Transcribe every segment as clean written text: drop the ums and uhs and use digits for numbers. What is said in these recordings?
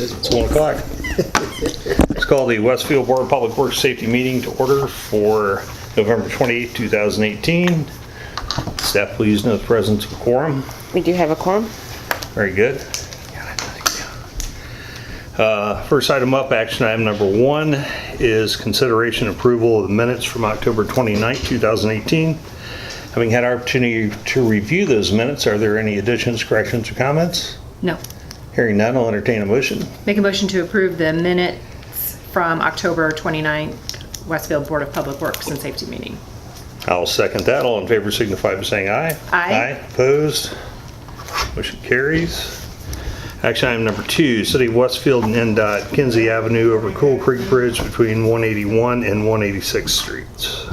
It's 1 o'clock. Let's call the Westfield Board of Public Works Safety Meeting to order for November 28, 2018. Staff, please note the presence of a quorum. We do have a quorum. Very good. First item up, action item number 1 is consideration and approval of the minutes from October 29, 2018. Having had opportunity to review those minutes, are there any additions, corrections, or comments? No. Hearing none, I'll entertain a motion. Make a motion to approve the minutes from October 29th Westfield Board of Public Works and Safety meeting. I'll second that. All in favor signify by saying aye. Aye. Opposed? Motion carries. Action item number 2, City of Westfield and NDOT Kinsey Avenue over Cool Creek Bridge between 181 and 186th Streets.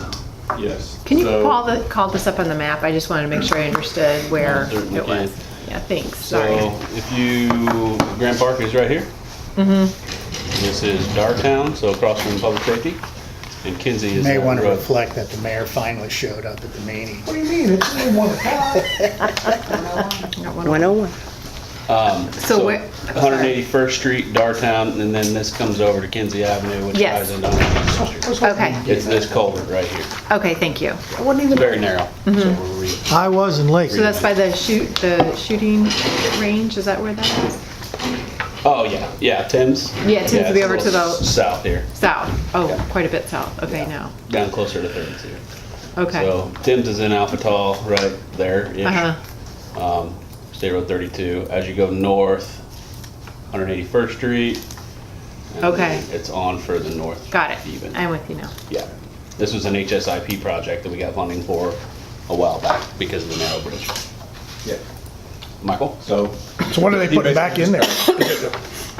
Yes. Can you So- call this up on the map? I just wanted to make sure I understood where certainly it was. can. Yeah, thanks. Sorry. So if you, Grand Park is right here. This is Dartown, so across from public safety. And Kinsey is May down want the to road. reflect that the mayor finally showed up at the meeting. What do you mean? It's only 1 o'clock. Got one. 101. So where- 181st Street, Dartown, and then this comes over to Kinsey Avenue, which Yes. ties into 186th Street. Okay. It's this culvert right here. Okay, thank you. I wasn't even. Very narrow. So we're I wasn't late. So that's by the shooting range? Is that where that is? Oh, yeah, Tim's. Yeah, Tim's will be it's a over to little the- south here, South. Oh, Yeah. quite a bit south. Okay, now. down closer to 32. Okay. So Tim's is in Alpha Tall, right there-ish. Uh-huh. State Road 32. As you go north, 181st Street. and Okay. then It's on further north. Got it. Even. I'm with you now. Yeah. This was an HSIP project that we got funding for a while back because of the narrow bridge. Yeah. Michael? So. So what are they putting back in there?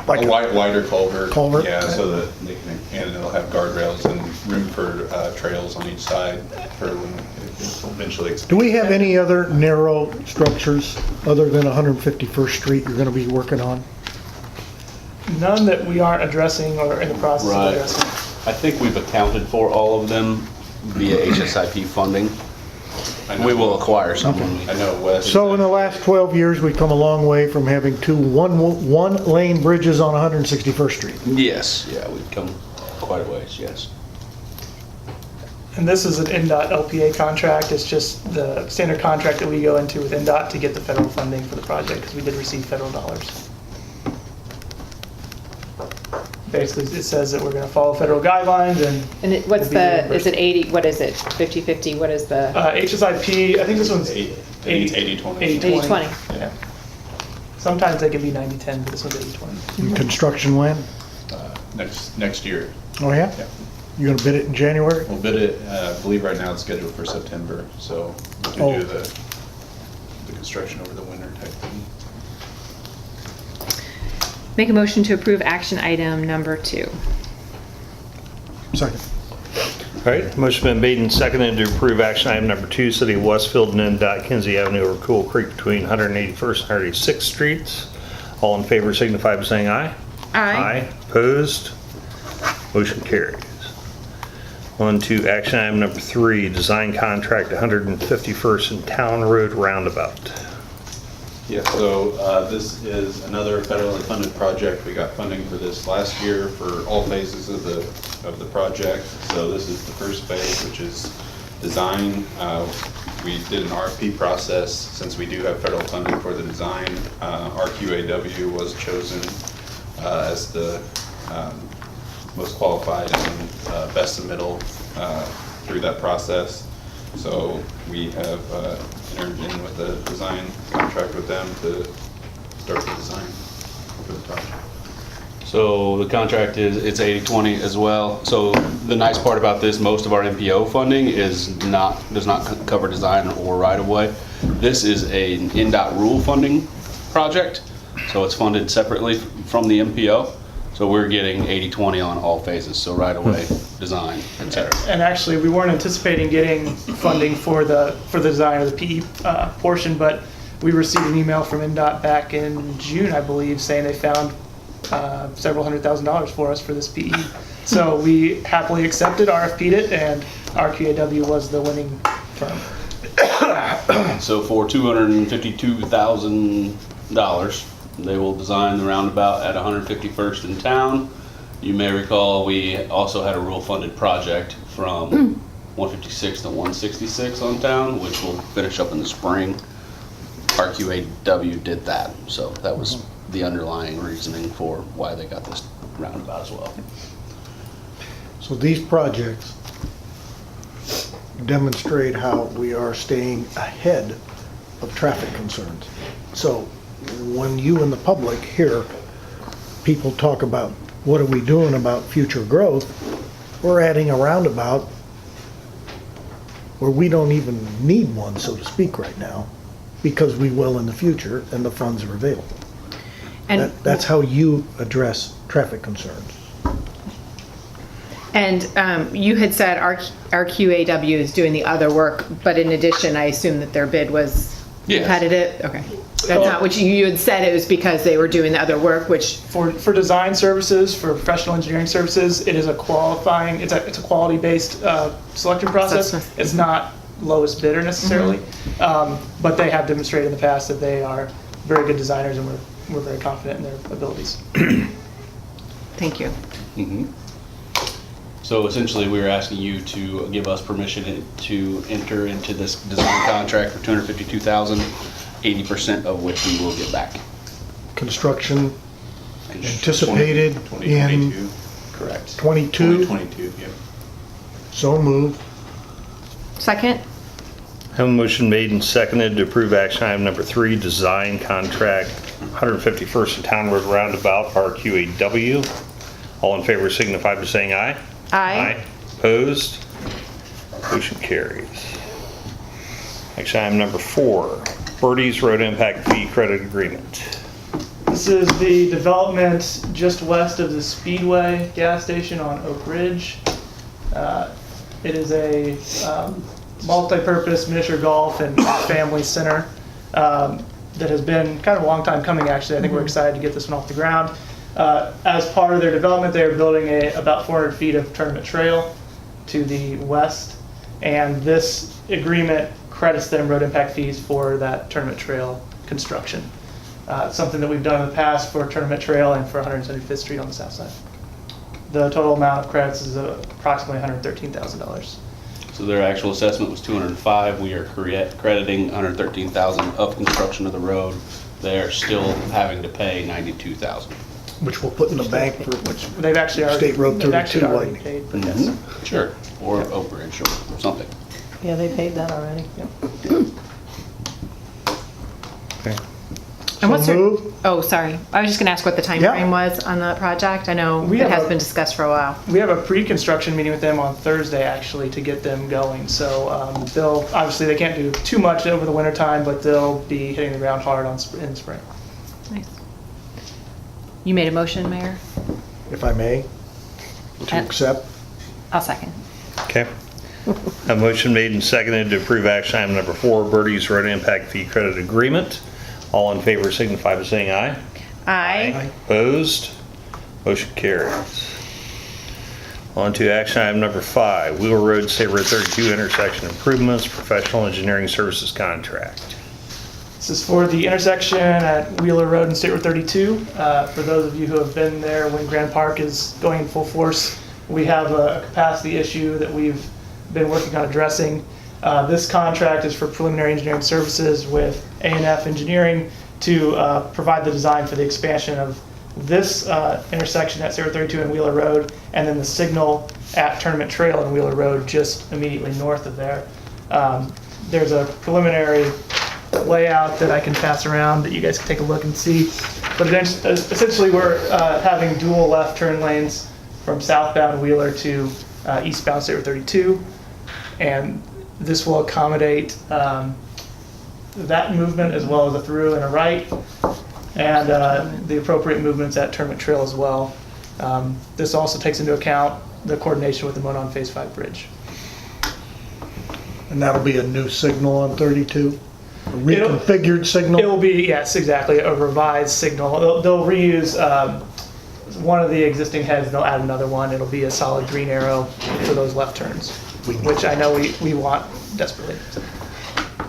Like A wider culvert. Culvert? Yeah, so that they can, and it'll have guardrails and room for trails on each side for when it eventually. Do we have any other narrow structures other than 151st Street you're going to be working on? None that we aren't addressing or in the process of Right. addressing. I think we've accounted for all of them via HSIP funding. I know- We will acquire some when we I know Wes. So in the last 12 years, we've come a long way from having two one-lane bridges on 161st Street. Yes, yeah, we've come quite a ways, yes. And this is an NDOT LPA contract. It's just the standard contract that we go into with NDOT to get the federal funding for the project because we did receive federal dollars. Basically, it says that we're going to follow federal guidelines and And what's Will be the, reimbursed. is it 80, what is it? 50/50, what is the? HSIP, I think this one's 80/20. 80/20. Yeah. Sometimes they can be 90/10, but this one's 80/20. And construction when? Next year. Oh, yeah? Yeah. You going to bid it in January? We'll bid it, I believe right now it's scheduled for September, so we can Oh. do the construction over the winter type thing. Make a motion to approve action item number 2. Second. All right, motion been made and seconded to approve action item number 2, City of Westfield and NDOT Kinsey Avenue over Cool Creek between 181st and 186th Streets. All in favor signify by saying aye. Aye. Opposed? Motion carries. On to action item number 3, design contract 151st and Town Road Roundabout. Yeah, so this is another federally funded project. We got funding for this last year for all phases of the project. So this is the first phase, which is design. We did an RFP process since we do have federal funding for the design. RQAW was chosen as the most qualified and best submittal through that process. So we have entered in with a design contract with them to start the design for the project. So the contract is, it's 80/20 as well. So the nice part about this, most of our MPO funding does not cover design or right of way. This is an NDOT rule funding project, so it's funded separately from the MPO. So we're getting 80/20 on all phases, so right of way, design, et cetera. And actually, we weren't anticipating getting funding for the design of the PE portion, but we received an email from NDOT back in June, I believe, saying they found several $100,000 for us for this PE. So we happily accepted, RFP'd it, and RQAW was the winning firm. So for $252,000, They will design the roundabout at 151st in town. You may recall, we also had a rural-funded project from 156 to 166 on town, which will finish up in the spring. RQAW did that, so that was the underlying reasoning for why they got this roundabout as well. So these projects demonstrate how we are staying ahead of traffic concerns. So when you and the public hear people talk about what are we doing about future growth, we're adding a roundabout where we don't even need one, so to speak, right now, because we will in the future and the funds are available. And That's how you address traffic concerns. And you had said RQAW is doing the other work, but in addition, I assume that their bid was Yes. competitive? Okay. That's not what you had said, it was because they were doing the other work, which, For design services, for professional engineering services, it is a qualifying, it's a quality-based selection process. Assessment. It's not lowest bidder necessarily, but they have demonstrated in the past that they are very good designers, and we're very confident in their abilities. thank you. So essentially, we were asking you to give us permission to enter into this design contract for $252,000, 80% of which we will get back. Construction anticipated in 2022. Correct. 22, 2022, yep. so moved. Second? Have a motion made and seconded to approve action item number 3, design contract 151st and Town Road Roundabout, RQAW. All in favor signify by saying aye. Aye. Opposed? Motion carries. Action item number 4, Birdie's Road Impact Fee Credit Agreement. This is the development just west of the Speedway gas station on Oak Ridge. It is a multi-purpose miniature golf and family center that has been kind of a long time coming, actually. I think we're excited to get this one off the ground. As part of their development, they are building about 400 feet of tournament trail to the west, and this agreement credits them road impact fees for that tournament trail construction. Something that we've done in the past for Tournament Trail and for 175th Street on the south side. The total amount of credits is approximately $113,000. So their actual assessment was 205. We are crediting 113,000 of construction of the road. They are still having to pay 92,000. Which we'll put in the bank for, Which they've actually already, State Road they've actually 32 already widening. paid, but yes. Sure. Or Oak Ridge or something. Yeah, they paid that already. Okay. And what's So their, moved. oh, sorry. I was just gonna ask what the time Yeah. frame was on the project. I know We it have has a- been discussed for a while. We have a pre-construction meeting with them on Thursday, actually, to get them going. So they'll, obviously, they can't do too much over the winter time, but they'll be hitting the ground hard in the spring. Nice. You made a motion, Mayor? if I may, to accept. I'll second. Okay. A motion made and seconded to approve action item number 4, Birdie's Road Impact Fee Credit Agreement. All in favor signify by saying aye. Aye. Opposed? Motion carries. On to action item number 5, Wheeler Road, State Road 32 intersection improvements, professional engineering services contract. This is for the intersection at Wheeler Road and State Road 32. For those of you who have been there when Grand Park is going in full force, we have a capacity issue that we've been working on addressing. This contract is for preliminary engineering services with A&F Engineering to provide the design for the expansion of this intersection at State Road 32 and Wheeler Road, and then the signal at Tournament Trail and Wheeler Road just immediately north of there. There's a preliminary layout that I can pass around that you guys can take a look and see. But essentially, we're having dual left turn lanes from southbound Wheeler to eastbound State Road 32, and this will accommodate that movement as well as a through and a right, and the appropriate movements at Tournament Trail as well. This also takes into account the coordination with the Monon Phase 5 bridge. And that'll be a new signal on 32? A reconfigured signal? It will be, yes, exactly, a revised signal. They'll reuse one of the existing heads, they'll add another one. It'll be a solid green arrow for those left turns, which I know we want desperately.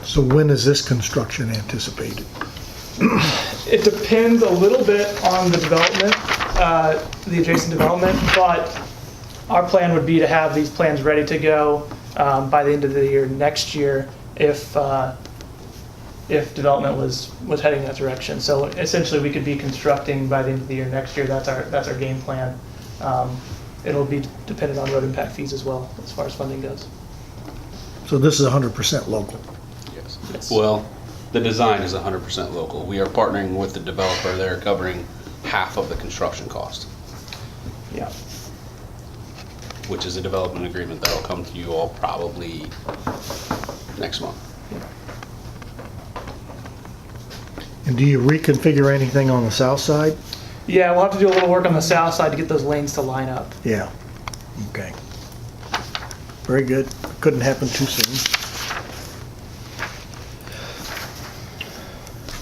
So when is this construction anticipated? It depends a little bit on the development, the adjacent development, but our plan would be to have these plans ready to go by the end of the year next year if development was heading that direction. So essentially, we could be constructing by the end of the year next year. That's our game plan. It'll be dependent on road impact fees as well, as far as funding goes. So this is 100% local. Yes. Yes. Well, the design is 100% local. We are partnering with the developer. They're covering half of the construction cost, Yeah. which is a development agreement that'll come to you all probably next month. And do you reconfigure anything on the south side? Yeah, we'll have to do a little work on the south side to get those lanes to line up. Yeah. Okay. Very good. Couldn't happen too soon.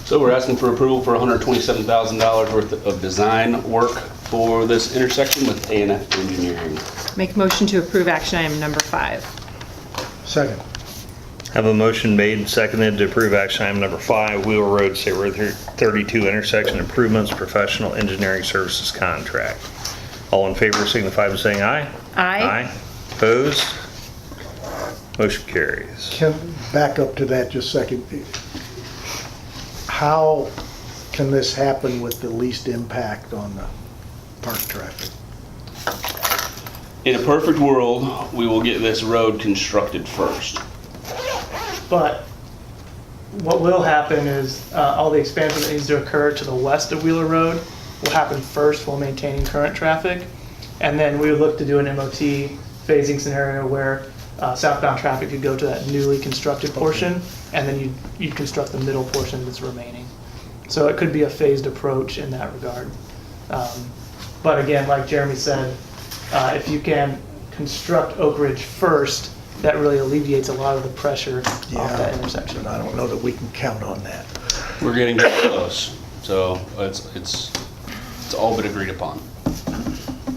So we're asking for approval for $127,000 worth of design work for this intersection with A&F Engineering. Make a motion to approve action item number 5. Second. Have a motion made and seconded to approve action item number 5, Wheeler Road, State Road 32 intersection improvements, professional engineering services contract. All in favor signify by saying aye. Aye. Opposed? Motion carries. Can, back up to that just a second. How can this happen with the least impact on the park traffic? In a perfect world, we will get this road constructed first. But what will happen is all the expansion that needs to occur to the west of Wheeler Road will happen first while maintaining current traffic. And then we would look to do an MOT phasing scenario where southbound traffic could go to that newly constructed portion, and then you'd construct the middle portion that's remaining. So it could be a phased approach in that regard. But again, like Jeremy said, if you can construct Oak Ridge first, that really alleviates a lot of the pressure off that intersection. And I don't know that we can count on that. We're getting very close, so it's all but agreed upon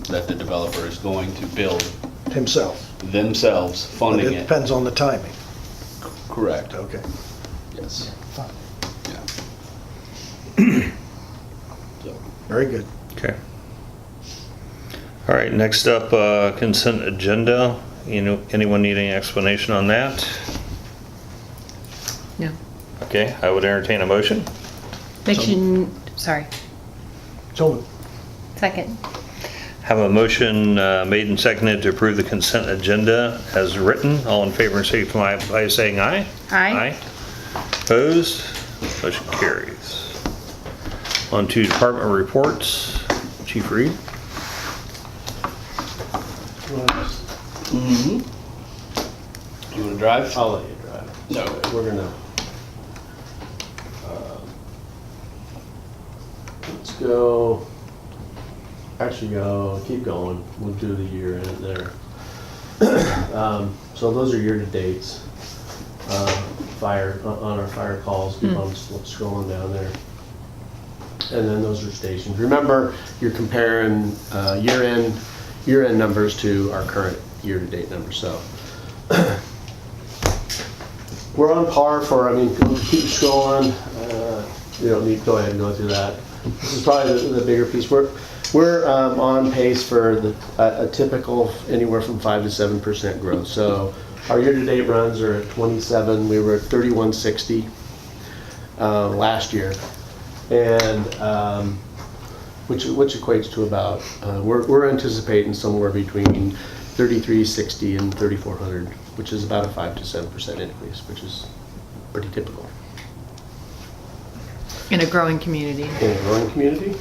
that the developer is going to build Himself. themselves, But funding it it. depends on the timing. Correct, Okay. yes. Fine. Yeah. So, Very good. Okay. All right, next up, consent agenda. Anyone need any explanation on that? No. Okay, I would entertain a motion. Sorry. So, Second. Have a motion made and seconded to approve the consent agenda as written. All in favor signify by saying aye. Aye. Opposed? Motion carries. On to department reports. Chief Reed. you wanna drive? I'll let you drive. No. We're gonna, let's go, keep going. We'll do the year in there. So those are year-to-dates. Fire, on our fire calls, keep on scrolling down there. And then those are stations. Remember, you're comparing year-end numbers to our current year-to-date numbers, so. We're on par for, keep scrolling. You don't need to go ahead and go through that. This is probably the bigger piece. We're on pace for a typical anywhere from 5 to 7% growth. So our year-to-date runs are at 27. We were at 3160 last year, and which equates to about we're anticipating somewhere between 3360 and 3400, which is about a 5 to 7% increase, which is pretty typical In a growing community. in a growing community.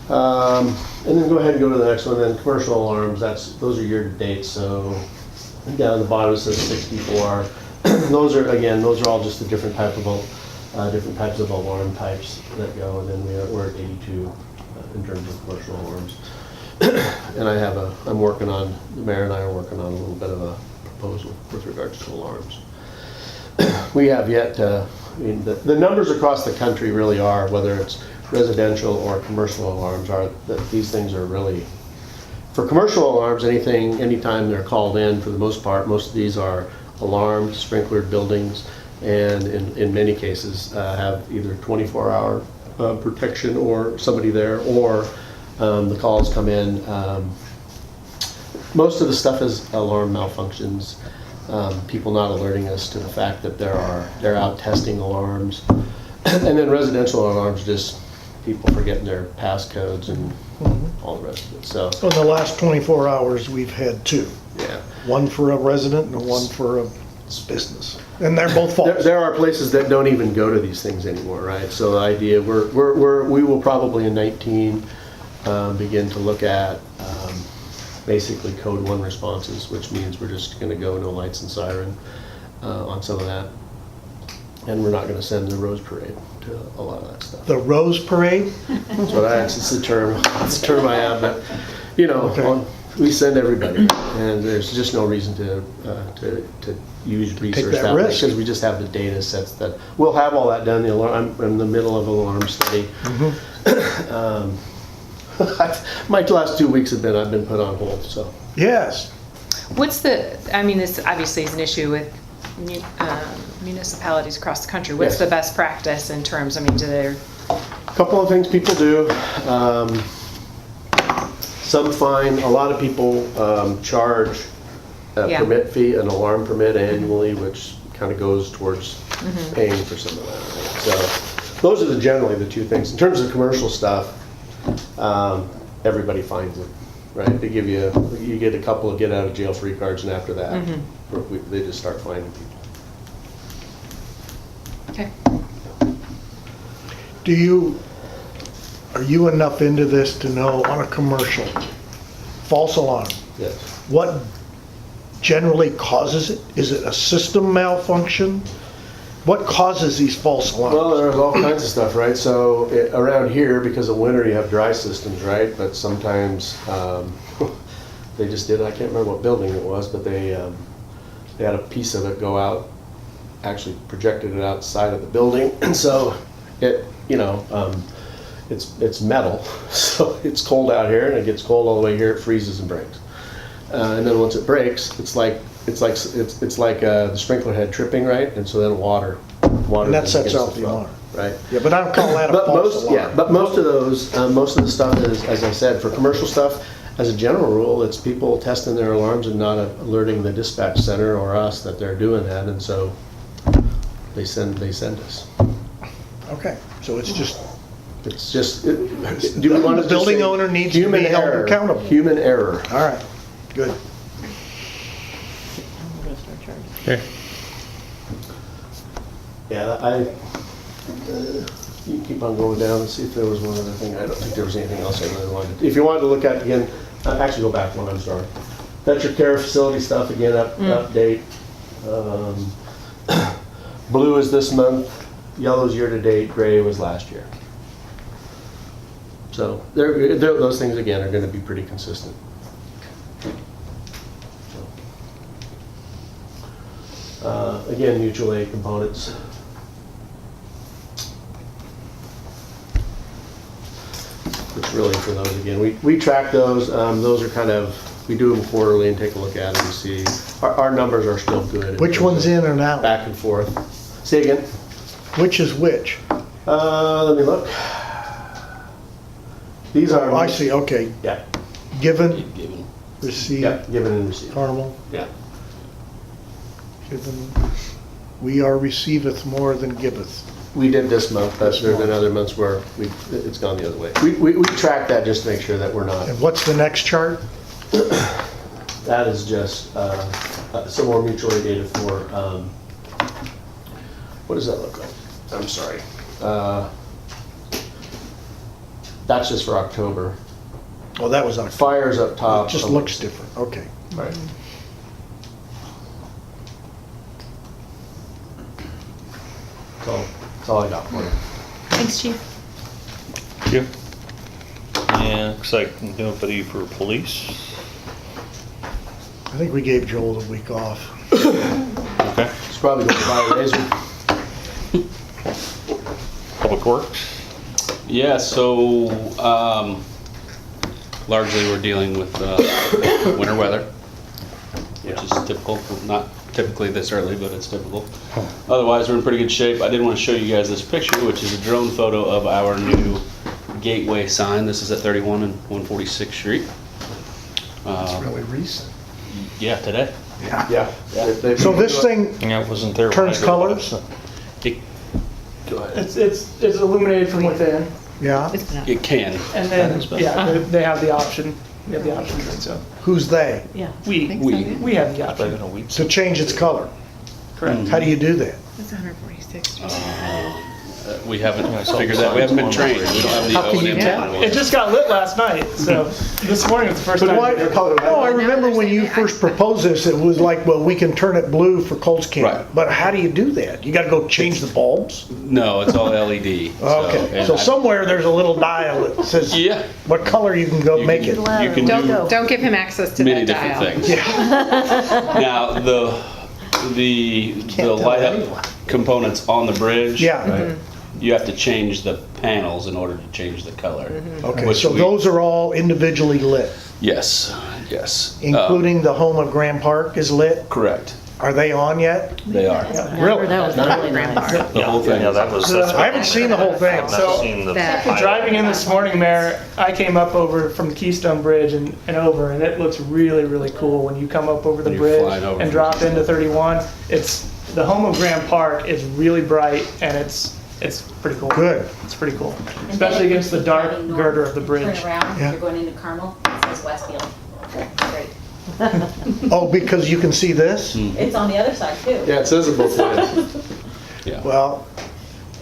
And then go ahead and go to the next one. Then commercial alarms. Those are year to date. So down at the bottom it says 64. Those are all just the different types of alarm types that go. And then we're at 82 in terms of commercial alarms. And I'm working on, the mayor and I are working on a little bit of a proposal with regards to alarms. We have yet to, the numbers across the country really are, whether it's residential or commercial alarms, are that these things are really, for commercial alarms, anytime they're called in, for the most part, most of these are alarmed, sprinklered buildings, and in many cases have either 24-hour protection or somebody there, or the calls come in. Most of the stuff is alarm malfunctions, people not alerting us to the fact that they're out testing alarms, and then residential alarms, just people forgetting their passcodes and all the rest of it. So, In the last 24 hours, we've had two. yeah. One for a resident and one for a business. And they're both false. There are places that don't even go to these things anymore, right? So the idea, we will probably in 19 begin to look at basically code 1 responses, which means we're just going to go no lights and siren on some of that. And we're not going to send the Rose Parade to a lot of that stuff. The Rose Parade? That's what it's the term I have, but, you know, Okay. we send everybody, and there's just no reason to use research that that way, risk. because we just have the data sets that, we'll have all that done. I'm in the middle of an alarm study. My last 2 weeks I've been put on hold, so. Yes. What's this obviously is an issue with municipalities across the country. What's Yes. the best practice in terms, do they, Couple of things people do. Some fine, a lot of people charge a Yeah. permit fee, an alarm permit annually, which kind of goes towards paying for some of that. Right? So those are generally the two things. In terms of commercial stuff, everybody finds it, right? They give you get a couple of get out of jail free cards, and after that, they just start finding people. okay. Are you enough into this to know on a commercial, false alarm, Yes. what generally causes it? Is it a system malfunction? What causes these false alarms? Well, there's all kinds of stuff, right? So around here, because of winter, you have dry systems, right? But sometimes they just did. I can't remember what building it was, but they had a piece of it go out. Actually, projected it outside of the building, and so it's metal, so it's cold out here, and it gets cold all the way here. It freezes and breaks, and then once it breaks, it's like the sprinkler head tripping, right? And so then water. And that sets against off the front, alarm. right? Yeah, but I don't call that a But false most, alarm. yeah, but most of those, most of the stuff is, as I said, for commercial stuff, as a general rule, it's people testing their alarms and not alerting the dispatch center or us that they're doing that, and so they send us. Okay, so it's just, It's just, do we want to The building owner needs to be held accountable. Human error. all right, good. Okay. Yeah, you can keep on going down and see if there was one other thing. I don't think there was anything else I really wanted. If you wanted to look at, again, actually go back one, I'm sorry. Veteran care facility stuff, again, update. Blue is this month, yellow's year-to-date, gray was last year. So those things, again, are gonna be pretty consistent. Again, mutual aid components. Which really for those, again, we track those. Those are kind of, we do them quarterly and take a look at them and see. Our numbers are still good. Which one's in and out? Back and forth. Say again. Which is which? Let me look. These are. Oh, I see, okay. Yeah, Given, received, yeah, given and received. Carmel, Yeah. given. We are receiveth more than giveth. We did this month, but there have been other months where it's gone the other way. We track that just to make sure that we're not. And what's the next chart? That is just some more mutual aid data for, what does that look like? I'm sorry. That's just for October. Oh, that was on, Fire's up top. it just looks different, okay. Right. That's all I got for you. Thanks, Chief. Yep. And looks like nobody for police. I think we gave Joel the week off. Okay. It's probably going to buy a razor. Public Works. Yeah, so largely we're dealing with winter weather. Yeah. which is typical. Not typically this early, but it's typical. Otherwise, we're in pretty good shape. I did want to show you guys this picture, which is a drone photo of our new gateway sign. This is at 31 and 146th Street. It's really recent. Yeah, today. Yeah. So this thing Yeah, it wasn't there. when turns I drove by. colors? Go ahead. It's illuminated from within, Yeah? It can. and then, yeah, they have the option, we have the option to do so. Who's they? Yeah. We have the Better option, than a week. To change its color. correct. How do you do that? It's 146. We haven't figured that. We haven't been trained. We don't have the How can you O&M. tell? It just got lit last night, so this morning was the first But time. why, we did it. no, I remember when you first proposed this, it was like, well, we can turn it blue for Colts Camp. Right. But how do you do that? You gotta go change the bulbs? No, it's all LED. Okay, and so I- somewhere there's a little dial that says Yeah. what color you can go You make can- it. You can Don't do go. Don't give him access to many that different dial. things. Yeah, Now, the tell light anyone. up components on the bridge. yeah, You have to change the panels in order to change the color. okay, Which so we- those are all individually lit, Yes, yes. including the home of Grand Park is lit? Correct. Are they on yet? They are. Really? That was really nice. The whole thing. Yeah, that was, that's I haven't seen the whole thing. I've So- not seen the. That- pilot. Driving in this morning, Mayor, I came up over from the Keystone Bridge and over, and it looks really, really cool when you come up over the When you're bridge flying over and from drop Keystone. into 31. It's, the home of Grand Park is really bright, and it's pretty cool. Good. It's pretty cool, especially against the dark Heading north, girder of the bridge. Turn around, Yeah. you're going into Carmel, it says Westfield. Great. Oh, because you can see this? It's on the other side too. Yeah, it says it both ways. Yeah. Well,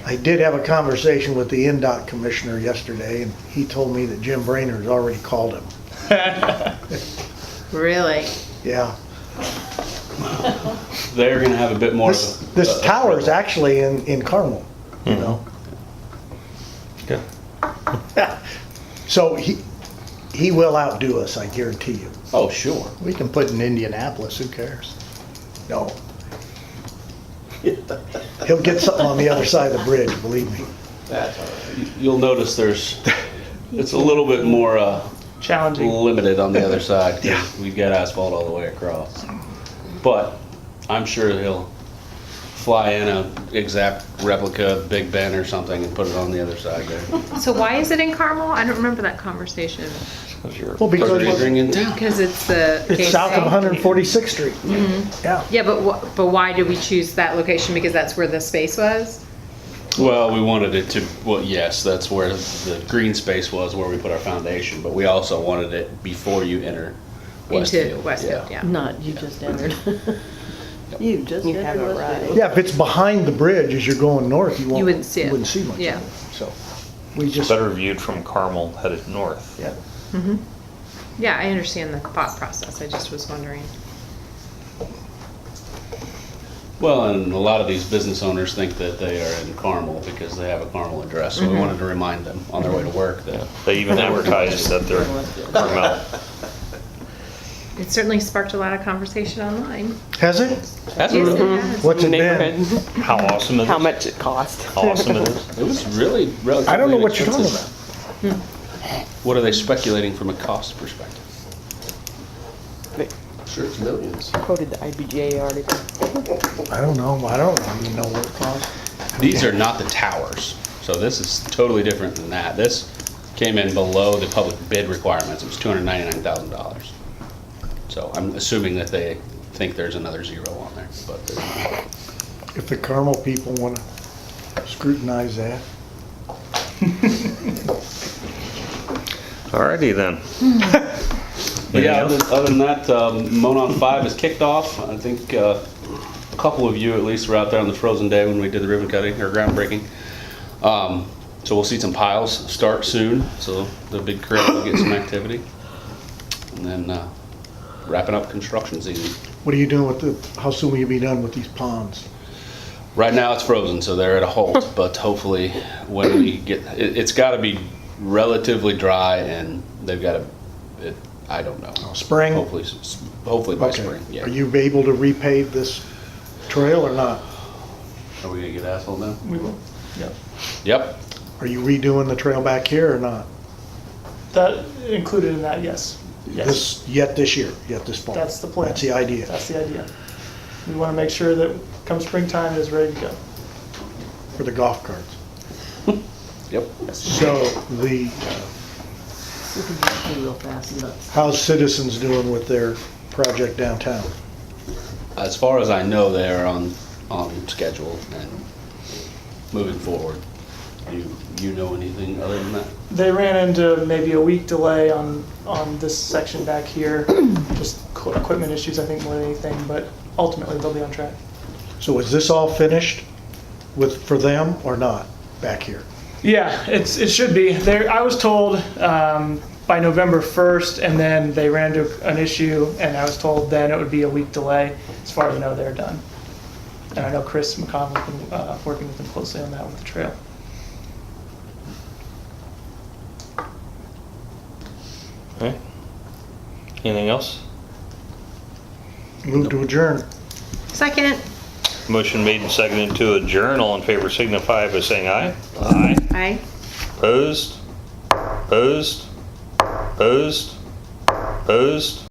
I did have a conversation with the NDOT commissioner yesterday, and he told me that Jim Brainerd's already called him. Really? Yeah. They're gonna have a bit more This, of a. this tower is actually in Carmel, you know? Good. So he will outdo us, I guarantee you. Oh, sure. We can put in Indianapolis, who cares? No. He'll get something on the other side of the bridge, believe me. That's all right. You'll notice it's a little bit more, Challenging. limited on the other side, Yeah. because we've got asphalt all the way across. But I'm sure he'll fly in a exact replica of Big Ben or something and put it on the other side there. So why is it in Carmel? I don't remember that conversation. Well, because Ordering in town. Because it's the. it's south of 146th Street. Yeah. Yeah, but why did we choose that location? Because that's where the space was? Well, we wanted it to, well, yes, that's where the green space was, where we put our foundation, but we also wanted it before you enter Westfield. Into Westfield, yeah. Not, you just entered. You just entered. have it right. Westfield. Yeah, if it's behind the bridge as you're going north, you won't. You wouldn't see it. You wouldn't see much of Yeah. it. So, we just, Better viewed from Carmel headed north. yeah. Yeah, I understand the thought process. I just was wondering. Well, and a lot of these business owners think that they are in Carmel because they have a Carmel address, so we wanted to remind them on their way to work that. They even advertised that they're Carmel. It certainly sparked a lot of conversation online. Has it? Yes, it has. What's it been? neighborhood, How awesome it is. how much it cost. How awesome it is. It was really relatively I don't know what you're talking inexpensive. about. What are they speculating from a cost perspective? Sure, it's millions. Quoted the IBJ article. I don't know. I don't even know what it costs. These are not the towers, so this is totally different than that. This came in below the public bid requirements. It was $299,000. So I'm assuming that they think there's another zero on there, but there's not. If the Carmel people want to scrutinize that. Alrighty then. But yeah, Anything else? other than that, Monon 5 is kicked off. I think a couple of you at least were out there on the frozen day when we did the ribbon cutting or groundbreaking. So we'll see some piles start soon, so the big crane will get some activity. And then wrapping up construction season. What are you doing with how soon will you be done with these ponds? Right now it's frozen, so they're at a halt, but hopefully when we get, it's gotta be relatively dry and they've gotta, I don't know. Spring? Hopefully by Okay. spring, yeah. Are you able to repave this trail or not? Are we gonna get asphalt now? We will. Yeah. Yep, Are you redoing the trail back here or not? That included in that, yes. Yes. Yet this year, yet this fall. That's the plan. That's the idea. That's the idea. We want to make sure that come springtime, it is ready to go. For the golf carts. Yep. So the, We can just do real fast and look. how's Citizens doing with their project downtown? As far as I know, they're on schedule and moving forward. You know anything other than that? They ran into maybe a week delay on this section back here, just equipment issues, I think, more than anything, but ultimately they'll be on track. So is this all finished for them or not back here? Yeah, it should be. I was told by November 1st, and then they ran into an issue, and I was told then it would be a week delay. As far as I know, they're done. And I know Chris McConnell's been working with them closely on that with the trail. Okay. Anything else? Move to adjourn. Second. Motion made and seconded to adjourn. All in favor signify by saying aye. Aye. Aye. Opposed? Opposed? Opposed? Opposed?